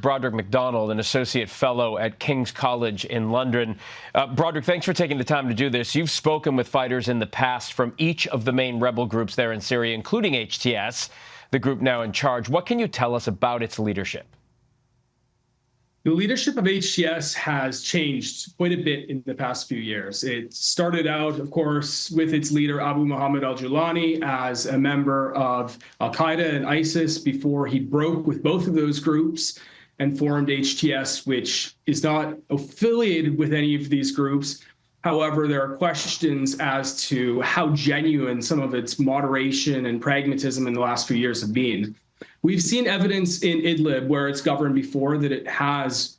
Broderick McDonald, an associate fellow at King's College in London. Broderick, thanks for taking the time to do this. You've spoken with fighters in the past from each of the main rebel groups there in Syria, including HTS, the group now in charge. What can you tell us about its leadership? The leadership of HTS has changed quite a bit in the past few years. It started out, of course, with its leader, Abu Muhammad al-Julani, as a member of Al Qaeda and ISIS before he broke with both of those groups and formed HTS, which is not affiliated with any of these groups. However, there are questions as to how genuine some of its moderation and pragmatism in the last few years have been. We've seen evidence in Idlib, where it's governed before, that it has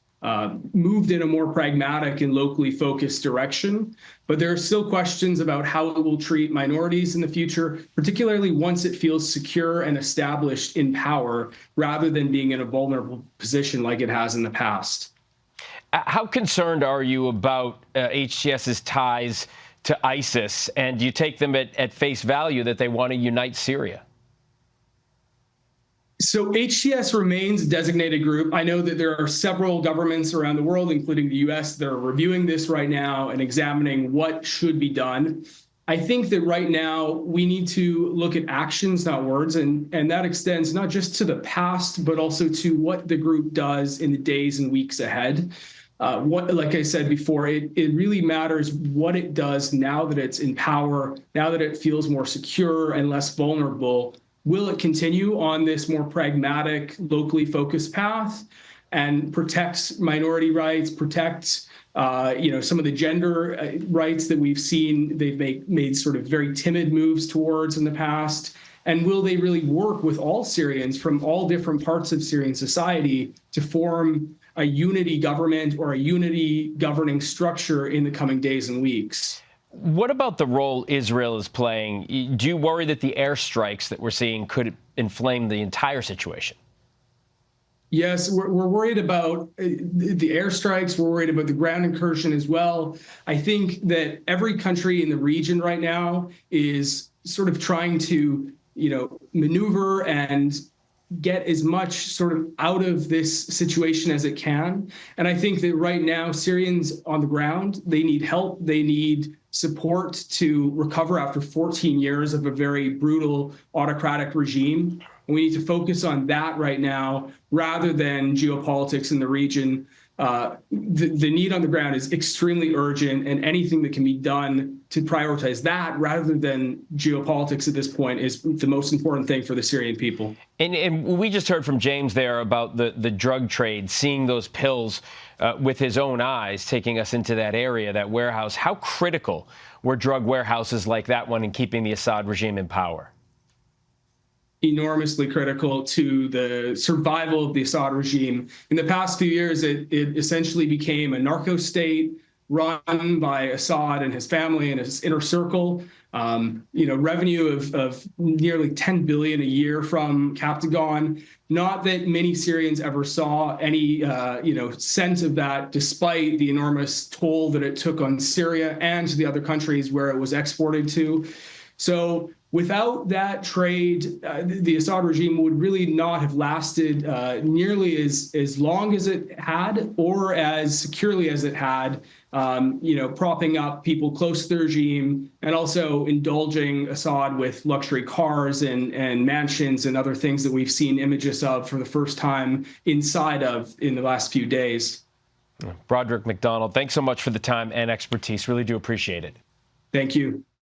moved in a more pragmatic and locally focused direction. But there are still questions about how it will treat minorities in the future, particularly once it feels secure and established in power, rather than being in a vulnerable position like it has in the past. How concerned are you about HTS's ties to ISIS? And do you take them at face value that they want to unite Syria? So HTS remains a designated group. I know that there are several governments around the world, including the US, that are reviewing this right now and examining what should be done. I think that right now we need to look at actions, not words, and that extends not just to the past, but also to what the group does in the days and weeks ahead. Like I said before, it really matters what it does now that it's in power, now that it feels more secure and less vulnerable. Will it continue on this more pragmatic, locally focused path and protect minority rights, protect some of the gender rights that we've seen they've made sort of very timid moves towards in the past? And will they really work with all Syrians from all different parts of Syrian society to form a unity government or a unity governing structure in the coming days and weeks? What about the role Israel is playing? Do you worry that the airstrikes that we're seeing could inflame the entire situation? Yes, we're worried about the airstrikes. We're worried about the ground incursion as well. I think that every country in the region right now is sort of trying to, maneuver and get as much sort of out of this situation as it can. And I think that right now, Syrians on the ground, they need help. They need support to recover after 14 years of a very brutal autocratic regime. And we need to focus on that right now rather than geopolitics in the region. The need on the ground is extremely urgent, and anything that can be done to prioritize that rather than geopolitics at this point is the most important thing for the Syrian people. And we just heard from James there about the drug trade, seeing those pills with his own eyes, taking us into that area, that warehouse. How critical were drug warehouses like that one in keeping the Assad regime in power? Enormously critical to the survival of the Assad regime. In the past few years, it essentially became a narco state run by Assad and his family and his inner circle. Revenue of nearly $10 billion a year from Captagon. Not that many Syrians ever saw any, sense of that, despite the enormous toll that it took on Syria and to the other countries where it was exported to. So without that trade, the Assad regime would really not have lasted nearly as long as it had or as securely as it had, propping up people close to the regime and also indulging Assad with luxury cars and mansions and other things that we've seen images of for the first time inside of in the last few days. Broderick McDonald, thanks so much for the time and expertise. Really do appreciate it. Thank you.